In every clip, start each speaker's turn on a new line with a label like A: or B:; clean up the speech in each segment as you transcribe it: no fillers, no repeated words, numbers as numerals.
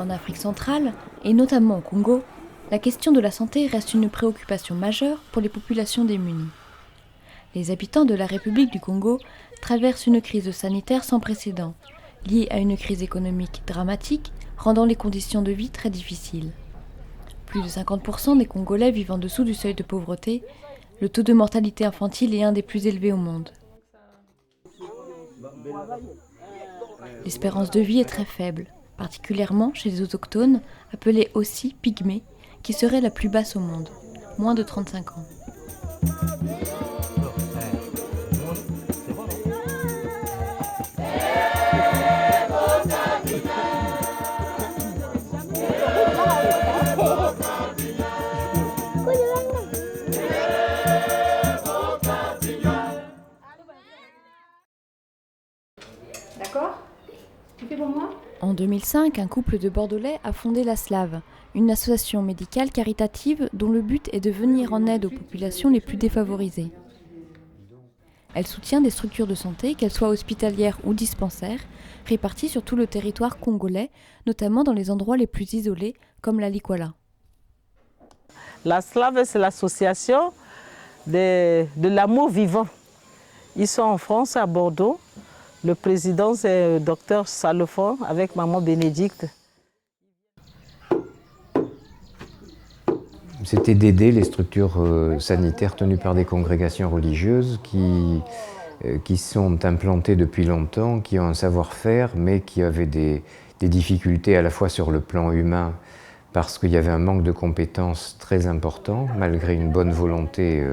A: En Afrique centrale, et notamment au Congo, la question de la santé reste une préoccupation majeure pour les populations démunies. Les habitants de la République du Congo traversent une crise sanitaire sans précédent, liée à une crise économique dramatique, rendant les conditions de vie très difficiles. Plus de 50% des Congolais vivent en dessous du seuil de pauvreté. Le taux de mortalité infantile est un des plus élevés au monde. L'espérance de vie est très faible, particulièrement chez les autochtones, appelés aussi pygmées, qui serait la plus basse au monde, moins de 35 ans.
B: D'accord ? Tu fais pour moi ?
A: En 2005, un couple de Bordelais a fondé la SLAV, une association médicale caritative dont le but est de venir en aide aux populations les plus défavorisées. Elle soutient des structures de santé, qu'elles soient hospitalières ou dispensaires, réparties sur tout le territoire congolais, notamment dans les endroits les plus isolés, comme la Likwala.
C: La SLAV, c'est l'association de l'amour vivant. Ils sont en France, à Bordeaux. Le président, c'est le docteur Salofon, avec maman Bénédicte.
D: C'était d'aider les structures sanitaires tenues par des congrégations religieuses qui sont implantées depuis longtemps, qui ont un savoir-faire, mais qui avaient des difficultés à la fois sur le plan humain, parce qu'il y avait un manque de compétences très important, malgré une bonne volonté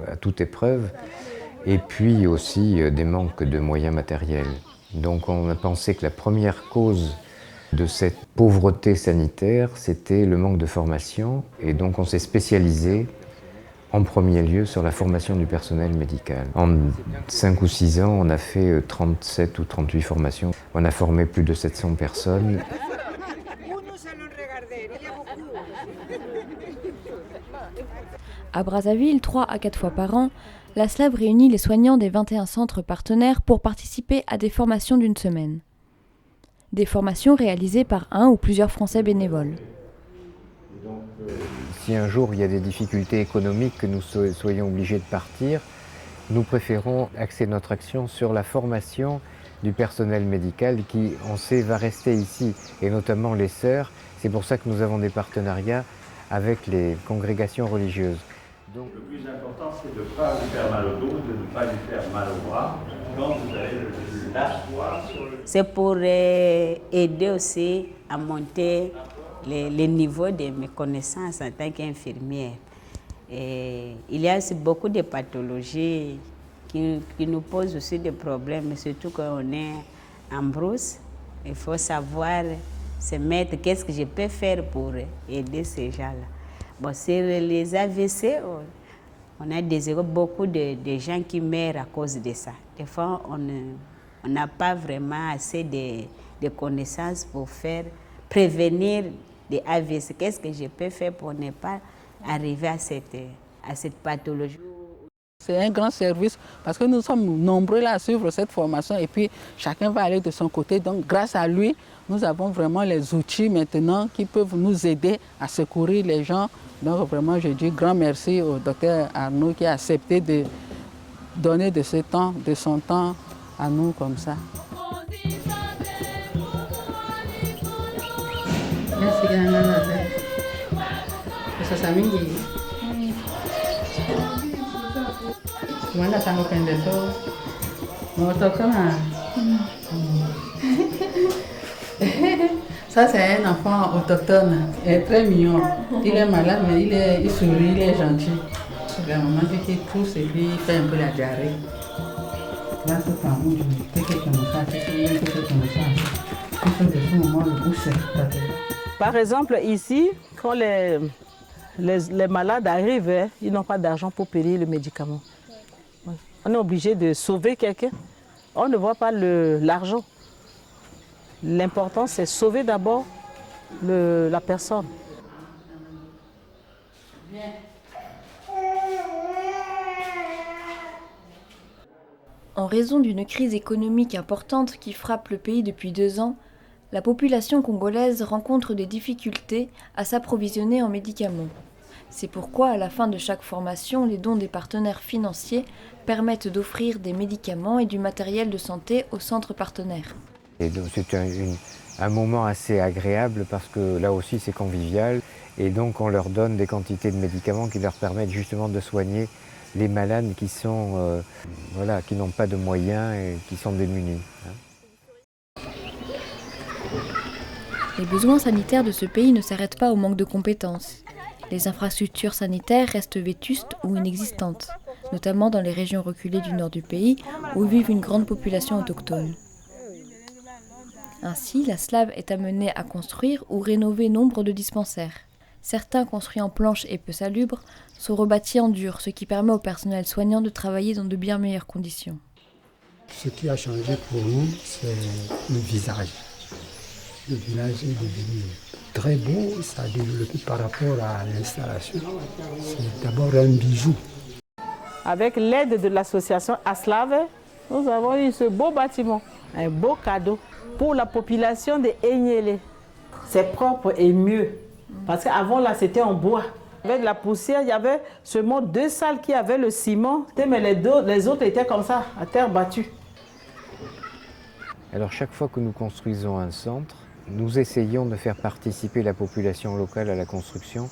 D: à toute épreuve, et puis aussi des manques de moyens matériels. Donc on a pensé que la première cause de cette pauvreté sanitaire, c'était le manque de formation, et donc on s'est spécialisé en premier lieu sur la formation du personnel médical. En 5 ou 6 ans, on a fait 37 ou 38 formations. On a formé plus de 700 personnes.
A: À Brazzaville, 3 à 4 fois par an, la SLAV réunit les soignants des 21 centres partenaires pour participer à des formations d'une semaine. Des formations réalisées par un ou plusieurs Français bénévoles.
D: Si un jour il y a des difficultés économiques, que nous soyons obligés de partir, nous préférons axer notre action sur la formation du personnel médical qui, on sait, va rester ici, et notamment les sœurs. C'est pour ça que nous avons des partenariats avec les congrégations religieuses.
E: Donc le plus important, c'est de ne pas lui faire mal au dos, de ne pas lui faire mal au bras. Quand vous avez l'asseoir sur le...
F: C'est pour aider aussi à monter les niveaux de mes connaissances en tant qu'infirmière. Et il y a aussi beaucoup de pathologies qui nous posent aussi des problèmes, surtout quand on est en brousse. Il faut savoir se mettre, qu'est-ce que je peux faire pour aider ces gens-là. Bon, sur les AVC, on a désiré beaucoup de gens qui meurent à cause de ça. Des fois, on n'a pas vraiment assez de connaissances pour prévenir des AVC. Qu'est-ce que je peux faire pour ne pas arriver à cette pathologie?
C: C'est un grand service parce que nous sommes nombreux là à suivre cette formation et puis chacun va aller de son côté. Donc grâce à lui, nous avons vraiment les outils maintenant qui peuvent nous aider à secourir les gens. Donc vraiment, je dis grand merci au docteur Arnaud qui a accepté de donner de son temps à nous comme ça.
G: Ça, c'est un enfant autochtone, il est très mignon. Il est malade, mais il sourit, il est gentil. La maman dit qu'il tousse et puis il fait un peu la diarrhée. Là, c'est un bout, je sais que
C: Par exemple, ici, quand
H: les malades arrivent, hein, ils n'ont pas d'argent pour payer le médicament. Oui. On est obligé de sauver quelqu'un. On ne voit pas l'argent. L'important, c'est sauver d'abord la personne.
A: En raison d'une crise économique importante qui frappe le pays depuis 2 ans, la population congolaise rencontre des difficultés à s'approvisionner en médicaments. C'est pourquoi, à la fin de chaque formation, les dons des partenaires financiers permettent d'offrir des médicaments et du matériel de santé aux centres partenaires.
D: Et donc c'est un moment assez agréable parce que là aussi c'est convivial et donc on leur donne des quantités de médicaments qui leur permettent justement de soigner les malades qui sont, qui n'ont pas de moyens et qui sont démunis.
A: Les besoins sanitaires de ce pays ne s'arrêtent pas au manque de compétences. Les infrastructures sanitaires restent vétustes ou inexistantes, notamment dans les régions reculées du nord du pays où vivent une grande population autochtone. Ainsi, la SLAV est amenée à construire ou rénover nombre de dispensaires. Certains construits en planches et peu salubres sont rebâtis en dur, ce qui permet au personnel soignant de travailler dans de bien meilleures conditions.
I: Ce qui a changé pour nous, c'est le visage. Le village est devenu très beau, ça a développé par rapport à l'installation. C'est d'abord un bijou.
H: Avec l'aide de l'association ASLAV, nous avons eu ce beau bâtiment, un beau cadeau pour la population de Enyele. C'est propre et mieux, parce qu'avant là c'était en bois. Avec la poussière, il y avait seulement 2 salles qui avaient le ciment, mais les autres étaient comme ça, à terre battue.
D: Alors chaque fois que nous construisons un centre, nous essayons de faire participer la population locale à la construction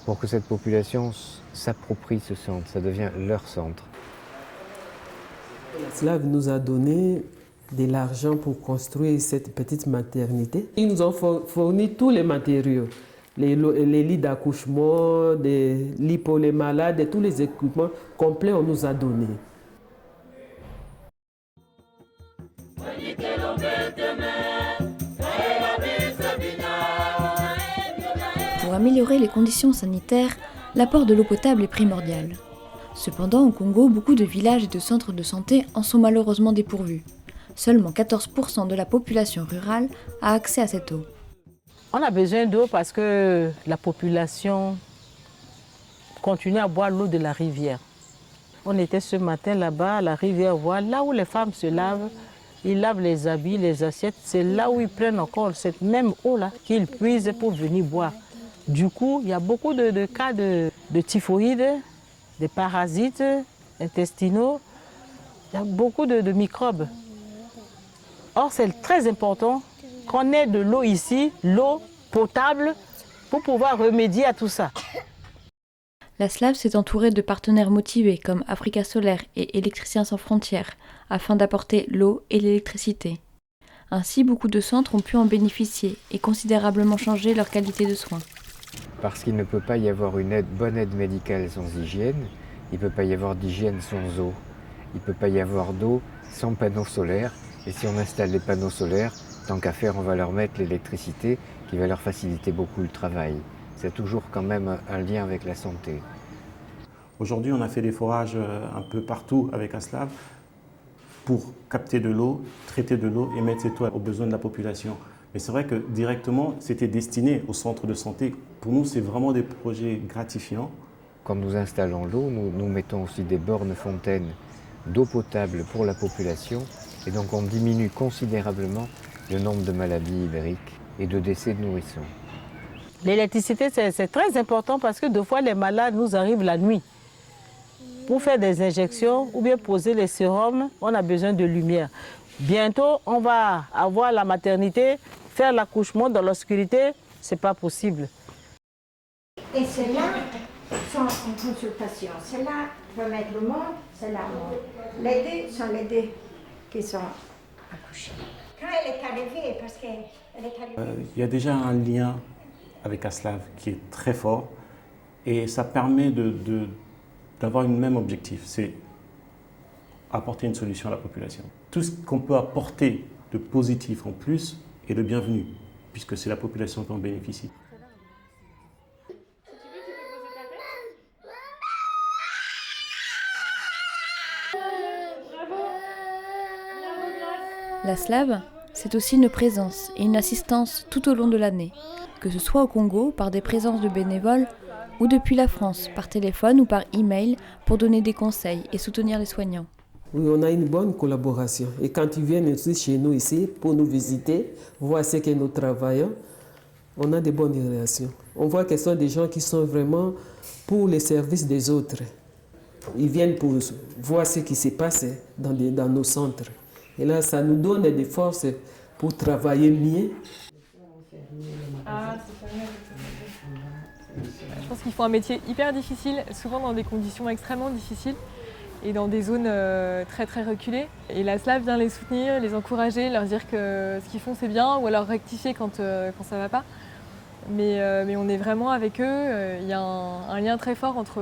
D: pour que cette population s'approprie ce centre, ça devient leur centre.
J: La SLAV nous a donné de l'argent pour construire cette petite maternité. Ils nous ont fourni tous les matériaux, les lits d'accouchement, des lits pour les malades, et tous les équipements complets on nous a donné.
A: Pour améliorer les conditions sanitaires, l'apport de l'eau potable est primordial. Cependant, au Congo, beaucoup de villages et de centres de santé en sont malheureusement dépourvus. Seulement 14% de la population rurale a accès à cette eau.
H: On a besoin d'eau parce que la population continue à boire l'eau de la rivière. On était ce matin là-bas à la rivière voir, là où les femmes se lavent, ils lavent les habits, les assiettes, c'est là où ils prennent encore cette même eau-là qu'ils puisent pour venir boire. Du coup, il y a beaucoup de cas de typhoïde, de parasites intestinaux, il y a beaucoup de microbes. Or, c'est très important qu'on ait de l'eau ici, l'eau potable, pour pouvoir remédier à tout ça.
A: La SLAV s'est entourée de partenaires motivés comme Africa Solaire et Électriciens sans frontières afin d'apporter l'eau et l'électricité. Ainsi, beaucoup de centres ont pu en bénéficier et considérablement changer leur qualité de soins.
D: Parce qu'il ne peut pas y avoir une bonne aide médicale sans hygiène, il ne peut pas y avoir d'hygiène sans eau, il ne peut pas y avoir d'eau sans panneaux solaires, et si on installe les panneaux solaires, tant qu'à faire, on va leur mettre l'électricité qui va leur faciliter beaucoup le travail. C'est toujours quand même un lien avec la santé.
K: Aujourd'hui, on a fait des forages un peu partout avec ASLAV pour capter de l'eau, traiter de l'eau et mettre cette eau aux besoins de la population. Mais c'est vrai que directement, c'était destiné au centre de santé. Pour nous, c'est vraiment des projets gratifiants.
D: Quand nous installons l'eau, nous mettons aussi des bornes fontaines d'eau potable pour la population. Et donc on diminue considérablement le nombre de maladies ibériques et de décès de nourrissons.
H: L'électricité, c'est très important parce que 2 fois, les malades nous arrivent la nuit. Pour faire des injections ou bien poser les sérums, on a besoin de lumière. Bientôt, on va avoir la maternité, faire l'accouchement dans l'obscurité, ce n'est pas possible.
B: Et ceux-là sont en consultation. Ceux-là remettent le monde, ceux-là montent. Les deux sont les deux qui sont accouchés. Quand elle est arrivée, parce qu'elle est arrivée...
K: Il y a déjà un lien avec ASLAV qui est très fort et ça permet d'avoir un même objectif, c'est apporter une solution à la population. Tout ce qu'on peut apporter de positif en plus est le bienvenu, puisque c'est la population qui en bénéficie.
A: La SLAV, c'est aussi une présence et une assistance tout au long de l'année, que ce soit au Congo par des présences de bénévoles ou depuis la France par téléphone ou par email pour donner des conseils et soutenir les soignants.
J: Oui, on a une bonne collaboration. Et quand ils viennent aussi chez nous ici pour nous visiter, voir ce que nous travaillons, on a de bonnes relations. On voit que ce sont des gens qui sont vraiment pour les services des autres. Ils viennent pour voir ce qui se passe dans nos centres. Et là, ça nous donne des forces pour travailler mieux.
L: Je pense qu'ils font un métier hyper difficile, souvent dans des conditions extrêmement difficiles et dans des zones très très reculées. Et la SLAV vient les soutenir, les encourager, leur dire que ce qu'ils font c'est bien ou alors rectifier quand ça ne va pas. Mais on est vraiment avec eux. Il y a un lien très fort entre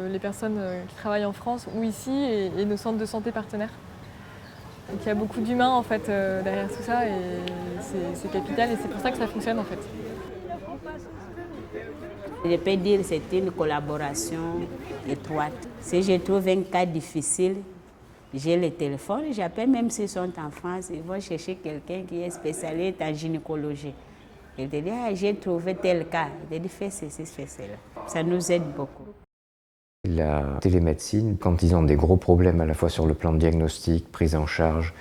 L: les personnes qui travaillent en France ou ici et nos centres de santé partenaires. Donc il y a beaucoup d'humains en fait derrière tout ça et c'est capital et c'est pour ça que ça fonctionne en fait.
F: Je peux dire que c'est une collaboration étroite. Si je trouve un cas difficile, j'ai le téléphone, j'appelle même s'ils sont en France, ils vont chercher quelqu'un qui est spécialiste en gynécologie. Il te dit, j'ai trouvé tel cas. Il te dit, fais ceci, fais cela. Ça nous aide beaucoup.
D: La télémédecine, quand ils ont des gros problèmes à la fois sur le plan de diagnostic, prise en charge,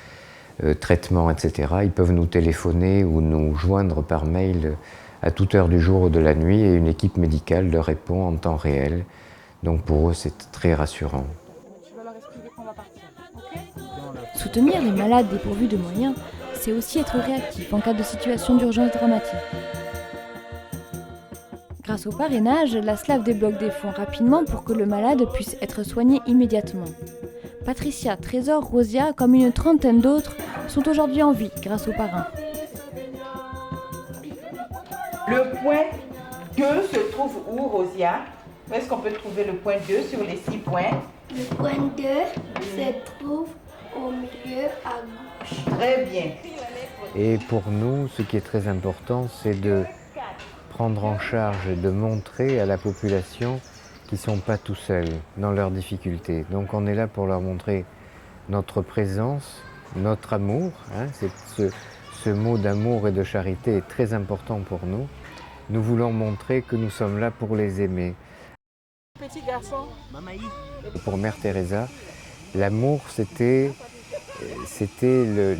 D: traitement, etc., ils peuvent nous téléphoner ou nous joindre par mail à toute heure du jour ou de la nuit et une équipe médicale leur répond en temps réel. Donc pour eux, c'est très rassurant.
A: Soutenir les malades dépourvus de moyens, c'est aussi être réactif en cas de situation d'urgence dramatique. Grâce au parrainage, la SLAV débloque des fonds rapidement pour que le malade puisse être soigné immédiatement. Patricia, Trésor, Rosia, comme une trentaine d'autres, sont aujourd'hui en vie grâce au parrain.
M: Le point 2 se trouve où, Rosia? Où est-ce qu'on peut trouver le point 2 sur les 6 points?
N: Le point 2 se trouve au milieu à gauche.
M: Très bien.
D: Et pour nous, ce qui est très important, c'est de prendre en charge et de montrer à la population qu'ils ne sont pas tout seuls dans leurs difficultés. Donc on est là pour leur montrer notre présence, notre amour. Ce mot d'amour et de charité est très important pour nous. Nous voulons montrer que nous sommes là pour les aimer.
M: Petit garçon.
D: Pour Mère Teresa, l'amour, c'était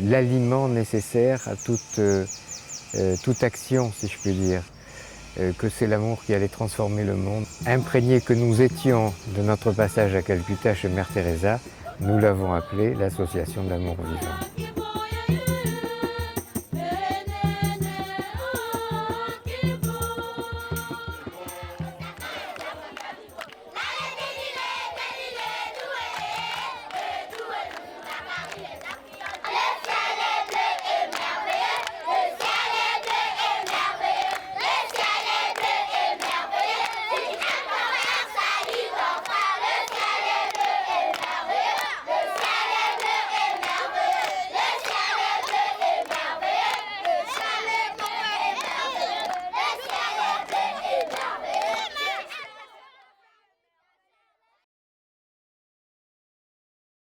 D: l'aliment nécessaire à toute action, si je puis dire. Que c'est l'amour qui allait transformer le monde. Imprégnés que nous étions de notre passage à Calcutta chez Mère Teresa, nous l'avons appelé l'Association d'amour vivant.